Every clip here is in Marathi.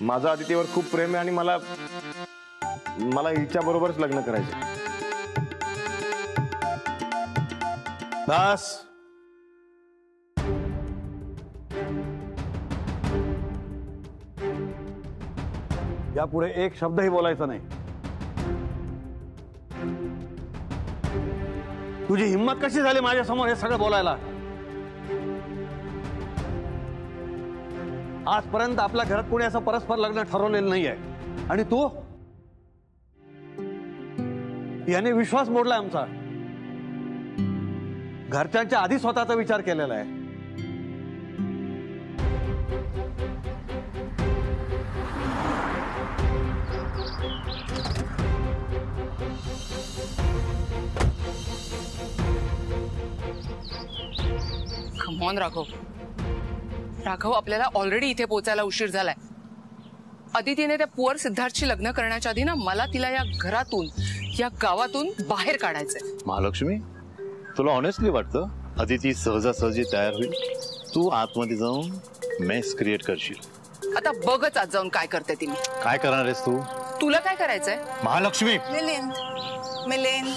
माझं आदितीवर खूप प्रेम आहे आणि मला मला हिच्या बरोबरच लग्न करायचं। बस यापुढे एक शब्दही बोलायचा नाही। तुझी हिम्मत कशी झाली माझ्या समोर हे सगळं बोलायला? आजपर्यंत आपल्या घरात कोणी असं परस्पर लग्न ठरवलेलं नाहीये आणि तू याने विश्वास मोडलाय आमचा। घरच्यांच्या आधी स्वतःचा विचार केलेला आहे। कम ऑन राघव, राघव आपल्याला ऑलरेडी इथे पोहोचायला उशीर झालाय। अदितीने त्या पुअर सिद्धार्थशी लग्न करण्याच्या आधी ना मला तिला या घरातून या गावातून बाहेर काढायचंय। महालक्ष्मी, तुला ऑनेस्टली वाटतं अदिती सहजासहजी तयार होईल? तू आतमध्ये जाऊन मेस क्रिएट करशील। आता बघच आज जाऊन काय करते ती। काय करणार आहेस तू? तुला काय करायचंय? महालक्ष्मी मिलिंद,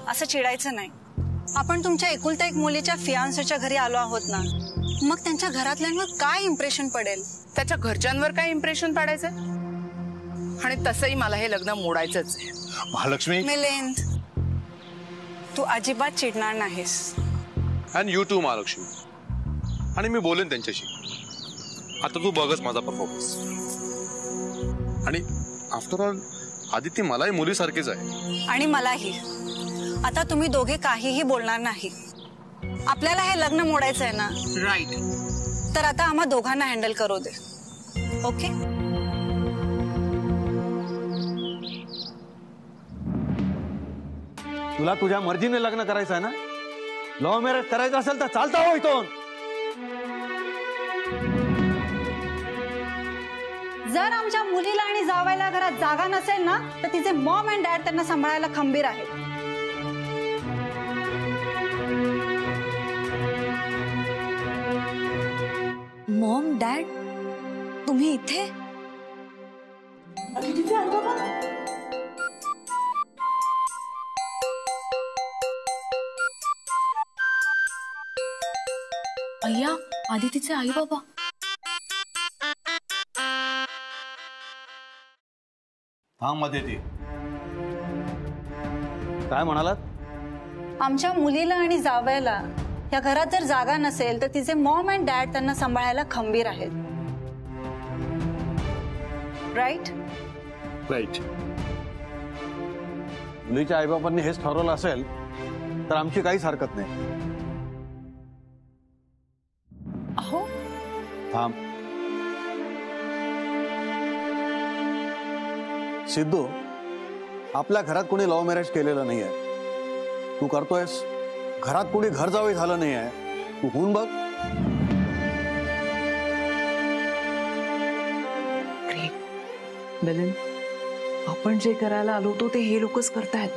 असं चिडायचं नाही। आपण तुमच्या एकुलत्या एक मुलीच्या फियांसेच्या घरी आलो आहोत ना, मग त्यांच्या घरातल्यांवर काय इम्प्रेशन पडेल? त्याच्या घरच्यांवर काय इम्प्रेशन पाडायचंय? आणि तसंही मला हे लग्न मोडायचंच आहे। महालक्ष्मी, मिलिंद, तू अजिबात चिडणार नाहीस। अँड यू टू महालक्ष्मी, आणि मी बोलेन त्यांच्याशी। आता तू बघच माझा परफॉर्मन्स। आणि आफ्टर ऑल आदिती मलाही मुलीसारखीच आहे आणि मलाही। आता तुम्ही दोघे काहीही बोलणार नाही। आपल्याला हे लग्न मोडायचं आहे ना? राईट। तर आता आम्हा दोघांना हँडल करू दे, ओके? तुला तुझ्या मर्जीने लग्न करायचं आहे ना? लव्ह मॅरेज करायचं असेल तर चालता हो इथून। जर आमच्या मुलीला आणि जावयाला घरात जागा नसेल ना, तर तिचे मॉम अँड डॅड त्यांना सांभाळायला खंबीर आहेत। मॉम डॅड तुम्ही इथे? अय्या, आदितीचे आई बाबा। थांब अदिती, काय म्हणालात? आमच्या मुलीला आणि जावयाला या घरात जर जागा नसेल तर तिचे मॉम अँड डॅड त्यांना सांभाळायला खंबीर आहेत। राईट? राईट। मुलीच्या आईबाबांनी हेच ठरवलं असेल तर आमची काहीच हरकत नाही। अहो थांब सिद्धू, आपल्या घरात कोणी लव्ह मॅरेज केलेलं नाहीये। तू करतोयस। घरात कोणी घर जावई झालं नाहीये, तू होऊन बघ। मिलिंद, आपण जे करायला आलो होतो ते हे लोकच करतायत।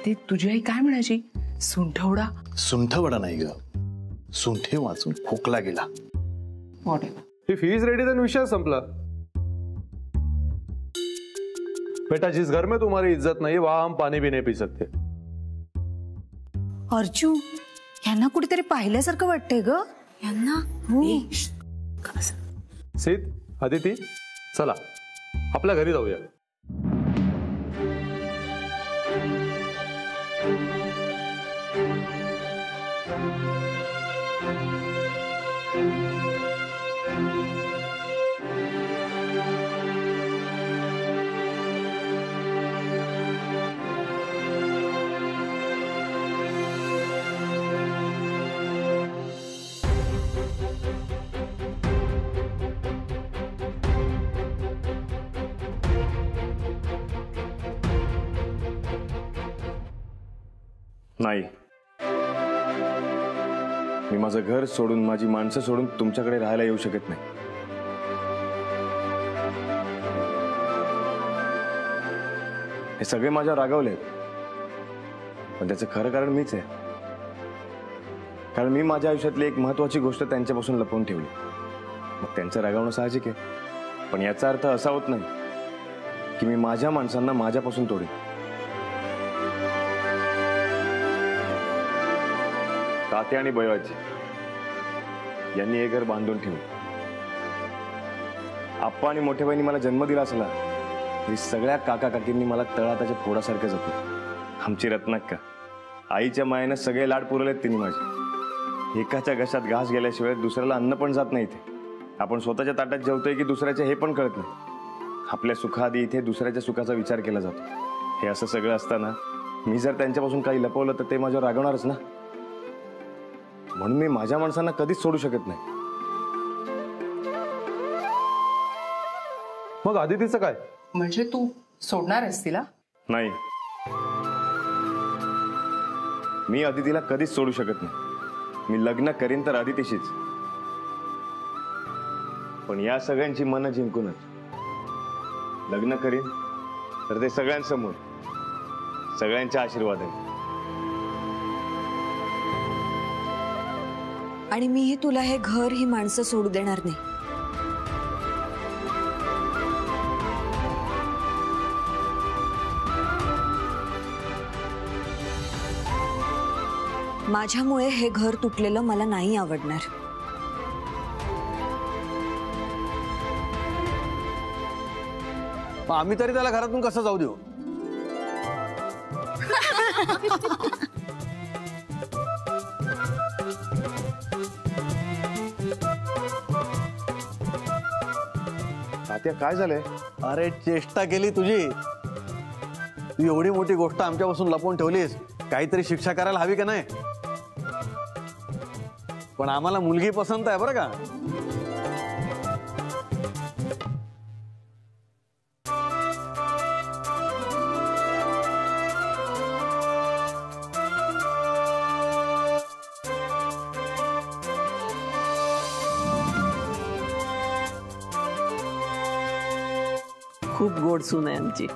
ते तुझी आई काय म्हणायची? सुंठवडा? सुंठवडा नाही ग, सुंठे वाचून खोकला गेला। If he is ready then विषय संपला। बेटा, जिस घर में तुम्हारी इज्जत नहीं वहां हम पानी भी नहीं पी सकते। अर्जुन, यांना कुठेतरी पाहिल्यासारखं वाटतंय ग। यांना सीत, अदिती, चला आपल्या घरी जाऊया। नाही, मी माझं घर सोडून, माझी माणसं सोडून तुमच्याकडे राहायला येऊ शकत नाही। हे सगळे माझ्या रागवले, पण त्याचं खरं कारण मीच आहे। कारण मी माझ्या आयुष्यातली एक महत्त्वाची गोष्ट त्यांच्यापासून लपवून ठेवली, मग त्यांचं रागवणं साहजिक आहे। पण याचा अर्थ असा होत नाही की मी माझ्या माणसांना माझ्यापासून तोडेन. तात्या आणि बैवाजी यांनी हे घर बांधून ठेवलं. आप्पा आणि मोठ्या बहिणी मला जन्म दिला असला तरी सगळ्या काका काकींनी मला तळाताच्या फोडासारखं जपलं. आमची रत्नाक्का आईच्या मायेनं सगळे लाड पुरवलेत तिने माझे. एकाच्या घशात घास गेल्याशिवाय दुसऱ्याला अन्न पण जात नाही. ते आपण स्वतःच्या ताटात जेवतोय की दुसऱ्याच्या हे पण कळत नाही. आपल्या सुखाआधी इथे दुसऱ्याच्या सुखाचा विचार केला जातो. हे असं सगळं असताना मी जर त्यांच्यापासून काही लपवलं तर ते माझ्यावर रागवणारच ना. म्हणून मी माझ्या माणसांना कधीच सोडू शकत नाही. मग आदितीचं काय? म्हणजे तू सोडणार आहेस तिला? नाही, मी अदितीला कधीच सोडू शकत नाही. मी लग्न करीन तर अदितीशीच, पण या सगळ्यांची मनं जिंकूनच लग्न करीन तर ते सगळ्यांसमोर सगळ्यांच्या आशीर्वादाने. आणि मीही तुला हे घर ही माणसं सोडू देणार नाही. माझ्यामुळे हे घर तुटलेलं मला नाही आवडणार. आम्ही तरी त्याला घरातून कसं जाऊ देऊ? तात्या काय झालंय? अरे चेष्टा केली तुझी. तू एवढी मोठी गोष्ट आमच्यापासून लपवून ठेवलीस, काहीतरी शिक्षा करायला हवी का नाही? पण आम्हाला मुलगी पसंत आहे बरं का. खूप गोड सून आहे आमची.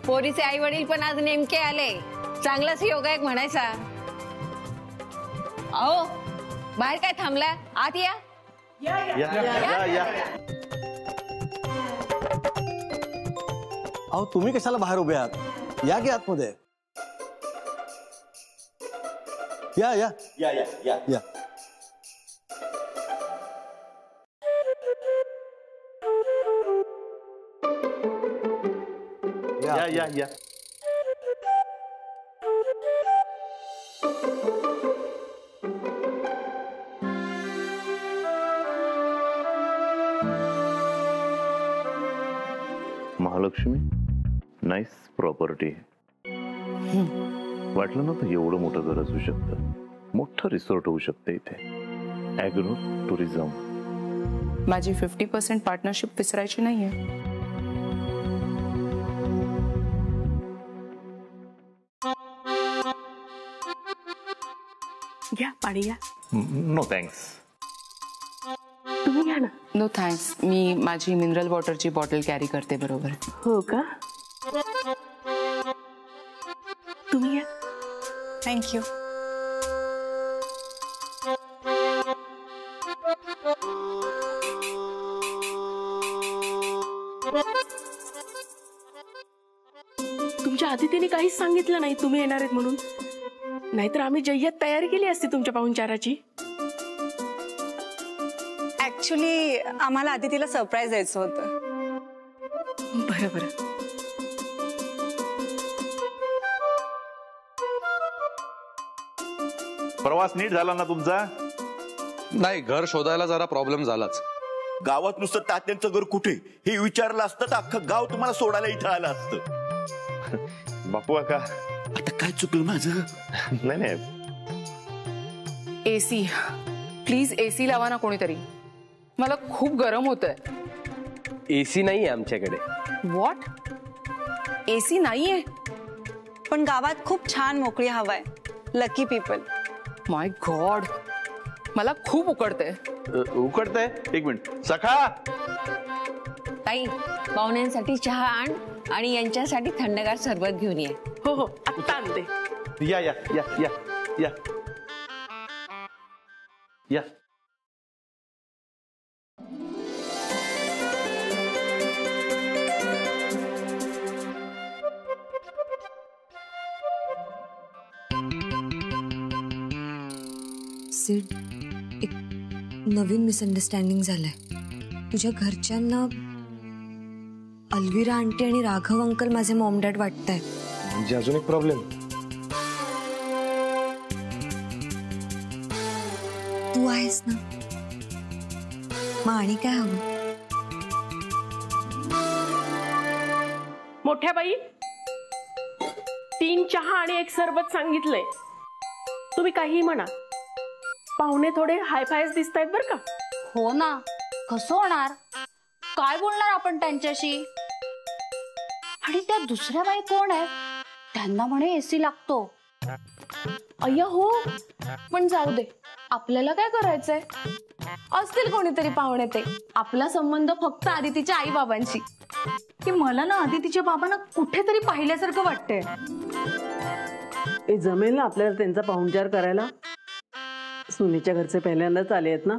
पोरीचे आई वडील पण आज नेमके आले. चांगलाच योगायोग म्हणायचा. अहो बाहेर काय थांबलाय? आत या. अहो तुम्ही कशाला बाहेर उभे आहात? या की आतमध्ये. या या या या या या. या या या. Mahalakshmi nice property. वाटलं नव्हतं एवढं मोठं घर असू शकतं. मोठं रिसॉर्ट होऊ शकतं इथे. Agro tourism. माझी 50% पार्टनरशिप विसरायची नाहीये. घ्या पाणी घ्या. No thanks. तुम्ही घ्या ना. No thanks. मी माझी मिनरल वॉटरची बॉटल कॅरी करते बरोबर. हो का? तुम्ही घ्या. थँक्यू. तुमच्या आदितीने काहीच सांगितलं नाही तुम्ही येणार आहेत म्हणून. नाहीतर आम्ही जय्यत तयारी केली असती तुमच्या पाहुणचाराची. ऍक्च्युली आम्हाला आदितीला सरप्राईज द्यायचं होतं. बरं बरं. प्रवास नीट झाला ना तुमचा? नाही, घर शोधायला जरा प्रॉब्लेम झालाच. गावात नुसतं तात्यांचं घर कुठे हे विचारलं असतं तर अख्खं गाव तुम्हाला सोडायला इथं आलं असतं. बापू काका, आता काय चुकलं माझं? नाही नाही, एसी प्लीज, एसी लावा ना कोणीतरी. मला खूप गरम होतंय. एसी नाहीये आमच्याकडे. व्हॉट? एसी नाहीये? पण गावात खूप छान मोकळी हवा आहे. Lucky people. माय गॉड, मला खूप उकडतंय. उकडतंय? एक मिनिट. सखा, ताई पाहुण्यांसाठी चहा आण आणि यांच्यासाठी थंडगार सरबत घेऊन ये. हो हो, आत्ता आणते. या या या या या. या. सिड, एक नवीन मिसअंडरस्टँडिंग झालंय. तुझ्या घरच्यांना अल्विरा आंटी आणि राघव अंकल माझे मॉम डॅड वाटतायत. म्हणजे अजून एक प्रॉब्लेम. तू आहेस ना, मग आणि काय हवं? मोठ्या बाई, 3 चहा आणि 1 सरबत सांगितलंय. तुम्ही काहीही म्हणा, पाहुणे थोडे हायफायच दिसतायत बर का. हो ना, कसं होणार? काय बोलणार आपण त्यांच्याशी? आणि त्या दुसऱ्या बाई कोण आहे? त्यांना म्हणे एसी लागतो. अय्या हो, पण जाऊ दे, आपल्याला काय करायचंय? असतील कोणीतरी पाहुणे ते. आपला संबंध फक्त आदितीच्या आई बाबांशी. की मला ना आदितीच्या बाबांना कुठेतरी पाहिल्यासारखं वाटतंय. जमेल ना आपल्याला त्यांचा पाहुणचार करायला? सुनीच्या घरचे पहिल्यांदाच आले आहेत ना,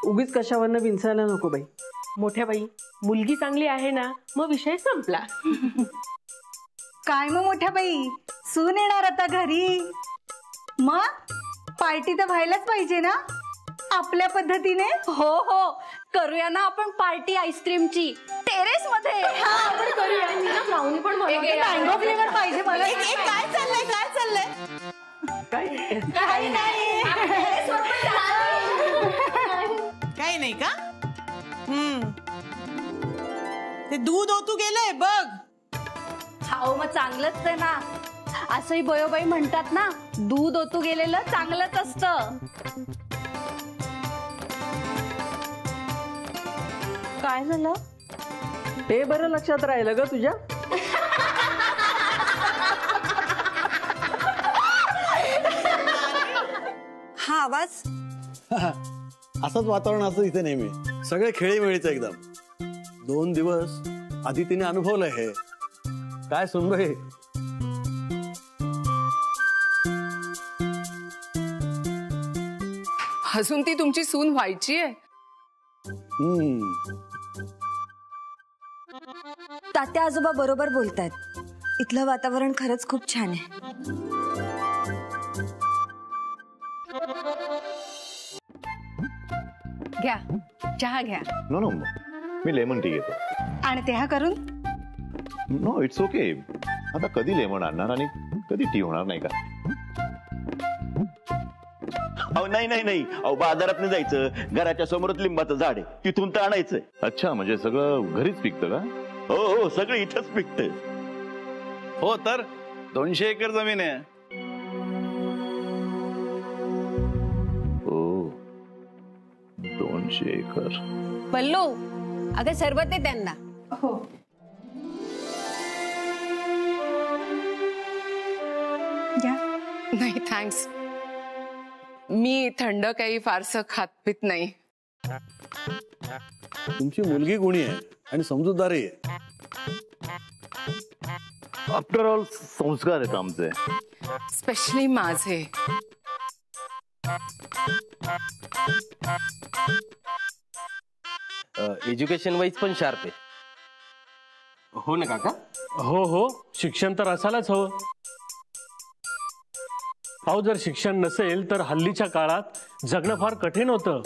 उगीच कशावरनं विंचायला नको बाई. मोठ्या बाई, मुलगी चांगली आहे ना, मग विषय संपला. काय मग मोठ्या बाई, सून येणार आता घरी, मग पार्टी तर व्हायलाच पाहिजे ना आपल्या पद्धतीने. हो हो, करूया ना आपण पार्टी आईस्क्रीमची टेरेस मध्ये. आपण करूया. ब्राउनी पण मँगो फ्लेवर पाहिजे मला. काय चाललंय काय चाललंय? काय नाही काही नाही का? ते दूध ओतू गेलंय बघ. हो मग चांगलंच आहे ना. असंही बयोबाई म्हणतात ना, दूध ओतू गेलेलं चांगलंच असतं. काय झालं? ते बरं लक्षात राहिलं ग तुझ्या. हा आवाज असंच वातावरण असतं इथे नेहमी. सगळे खेळीमेळीचं एकदम. 2 दिवस आदितीने अनुभवलंय हे. काय सुनबाई, अजून ती तुमची सून व्हायची आहे. तात्या आजोबा बरोबर बोलतायत. इथलं वातावरण खरंच खूप छान आहे. घ्या चहा घ्या. नो नो, मी लेमन टी घेतो. आणि ते हा करून. No it's okay. आता कधी लेमन आणणार आणि कधी टी होणार नाही का? अहो नाही नाही नाही, अहो बाजारात नाही जायचं. घराच्या समोरच लिंबाचं झाड आहे, तिथून तर आणायचं. अच्छा, म्हणजे सगळं घरीच पिकतं का? हो हो, सगळं इथंच पिकतं. हो तर 200 एकर जमीन आहे. हो, 200 एकर. पल्लू, अगं सरबत आहे त्यांना. हो. नाही थँक्स, मी थंड काही फारसं खात पित नाही. तुमची मुलगी गुणी आहे आणि समजूतदारी आहे. आफ्टर ऑल संस्कार आहेत आमचे, स्पेशली माझे. एज्युकेशन वाईज पण शार्प आहे. हो ना काका? हो हो, शिक्षण तर असायलाच हवं. अहो, जर शिक्षण नसेल तर हल्लीच्या काळात जगणं फार कठीण होतं.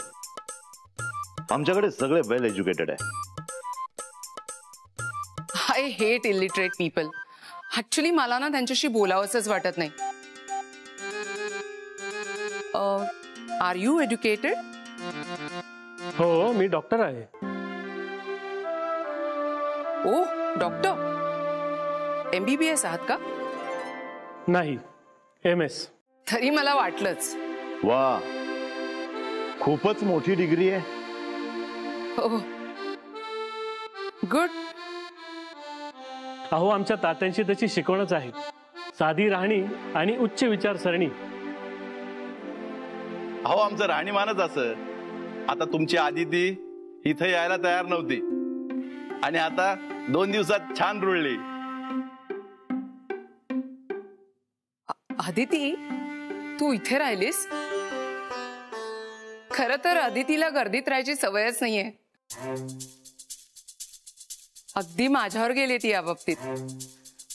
आमच्याकडे सगळे वेल एज्युकेटेड आहे. I hate illiterate people. Actually मला ना त्यांच्याशी बोलावंच वाटत नाही. Are you educated? हो, मी डॉक्टर आहे. ओ डॉक्टर, MBBS आहात का? नाही, MS. तरी मला वाटलंच. वा, खूपच मोठी डिग्री आहे. हो, गुड. अहो, आमच्या तात्यांची तशी शिकवणच आहे. साधी राहणी आणि उच्च विचारसरणी. अहो, आमचं राहणीमानच असं. आता तुमची आदिती इथे यायला तयार नव्हती आणि आता 2 दिवसात छान रुळली. आदिती, तू इथे राहिलीस? खरं तर अदितीला गर्दीत राहायची सवयच नाहीये. अगदी माझ्यावर गेली ती या बाबतीत.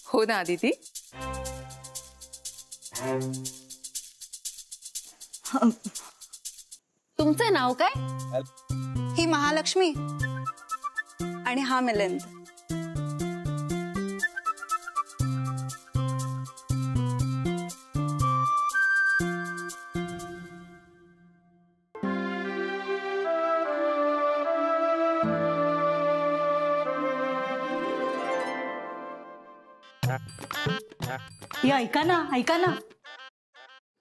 हो ना अदिती? तुमचं नाव काय? ही महालक्ष्मी आणि हा मिलिंद. हे ऐका ना,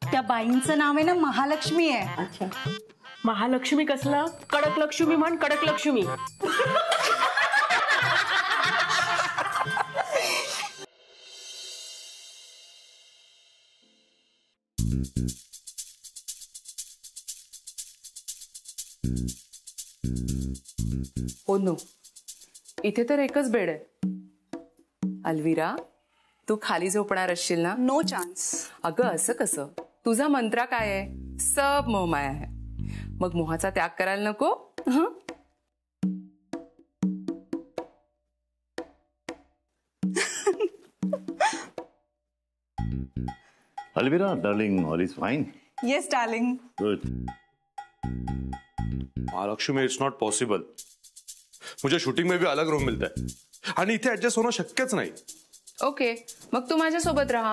त्या बाईंचं नाव आहे ना महालक्ष्मी आहे. अच्छा, महालक्ष्मी कसलं? कडक लक्ष्मी म्हण, कडक लक्ष्मी. हो नो, इथे तर एकच बेड आहे. अलविरा, तू खाली झोपणार असशील ना? No chance. अगं असं कसं? तुझा मंत्रा काय आहे? सब मोहमाया आहे. मग मोहाचा त्याग करायला नको. हं? Alvira darling, all is fine. Yes darling. Good. Mahalakshmi, it's not possible. मुझे शूटिंग में भी अलग रूम मिलता है आणि इथे ऍडजस्ट होणं शक्यच नाही. ओके, मग तू माझ्यासोबत राहा.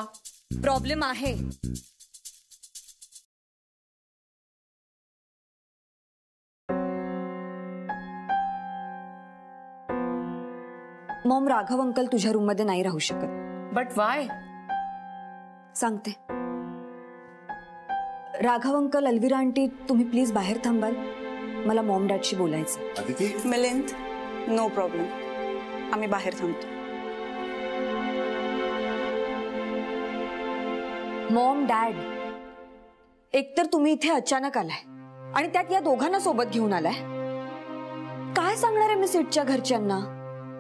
प्रॉब्लेम आहे. मॉम, राघव अंकल तुझ्या रूम मध्ये नाही राहू शकत. But why? सांगते. राघव अंकल, अलविरा आंटी, तुम्ही प्लीज बाहेर थांबाल. मला मॉम डॅडशी बोलायचं. Milind, no problem. आम्ही बाहेर थांबतो. मॉम, डॅड, एकतर तुम्ही इथे अचानक आलाय आणि त्यात या दोघांना सोबत घेऊन आलाय. काय सांगणार आहे मी सीटच्या घरच्यांना?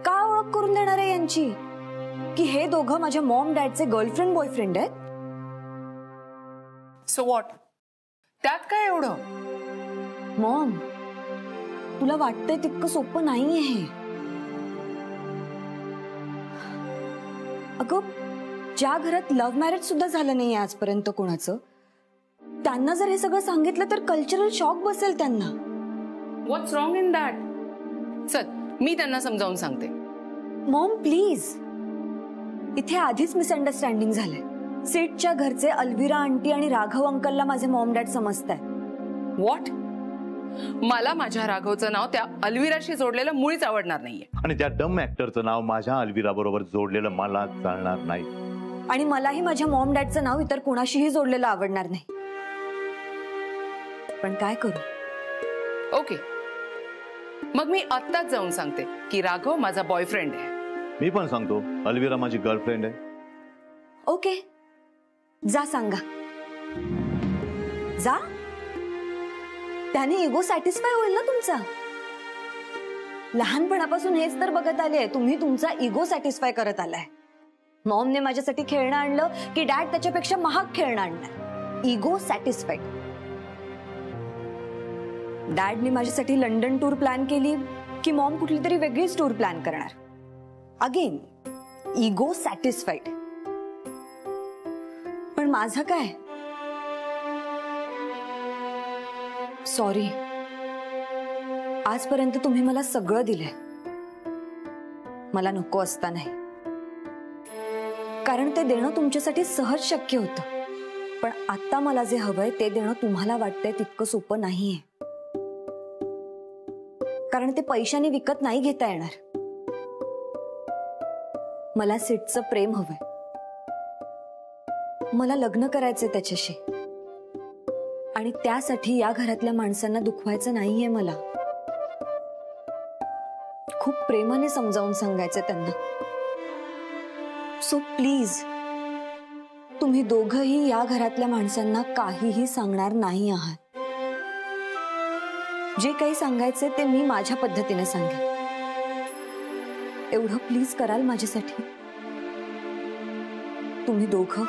का ओळख करून देणार आहे यांची की हे दोघं माझ्या मॉम डॅडचे गर्लफ्रेंड बॉयफ्रेंड आहेत? So what? त्यात काय एवढं? मॉम, तुला वाटतंय तितकं सोपं नाहीये हे. अगं, ज्या घरात लव्ह मॅरेज सुद्धा झालं नाहीये आजपर्यंत कोणाचं, त्यांना जर हे सगळं सांगितलं तर कल्चरल शॉक बसेल त्यांना. व्हॉट्स रॉंग इन दॅट? चल, मी त्यांना समजावून सांगते. मॉम प्लीज, इथे आधीच मिसअंडरस्टँडिंग झालंय. सीटच्या घरचे अलविरा आंटी आणि राघव अंकलला माझे मॉम डॅड समजताय. व्हॉट? मला माझ्या राघवचं नाव त्या अलविराशी जोडलेलं मुळीच आवडणार नाहीये. आणि त्या डम ऍक्टरचं नाव माझ्या अलविरा बरोबर जोडलेलं मला चालणार नाही. आणि मलाही माझ्या मॉम डॅडचं नाव इतर कोणाशीही जोडलेलं आवडणार नाही. पण काय करू? ओके, मग मी आत्ताच जाऊन सांगते की राघव माझा बॉयफ्रेंड आहे. मी पण सांगतो अलविरा माझी गर्लफ्रेंड आहे. ओके, जा सांगा. जा, त्याने इगो सॅटिस्फाय होईल ना तुमचा. लहानपणापासून हेच तर बघत आले, तुम्ही तुमचा इगो सॅटिस्फाय करत आलाय. मॉमने माझ्यासाठी खेळणं आणलं की डॅड त्याच्यापेक्षा महाग खेळणं आणलं. Ego satisfied. डॅडने माझ्यासाठी लंडन टूर प्लॅन केली की मॉम कुठली तरी वेगळीच टूर प्लॅन करणार. Again ego satisfied. पण माझं काय? सॉरी, आजपर्यंत तुम्ही मला सगळं दिलंय. मला नको असता नाही, कारण ते देणं तुमच्यासाठी सहज शक्य होतं. पण आता मला जे हवंय ते देणं तुम्हाला वाटतंय तितकं सोपं नाहीये. कारण ते पैशाने विकत नाही घेता येणार. मला सीटचं प्रेम हवंय. मला लग्न करायचंय त्याच्याशी. आणि त्यासाठी या घरातल्या माणसांना दुखवायचं नाहीये मला. खूप प्रेमाने समजावून सांगायचं त्यांना. सो प्लीज, तुम्ही दोघंही या घरातल्या माणसांना काहीही सांगणार नाही आहात. जे काही सांगायचे ते मी माझ्या पद्धतीने सांगेन. एवढं प्लीज कराल माझ्यासाठी? तुम्ही दोघं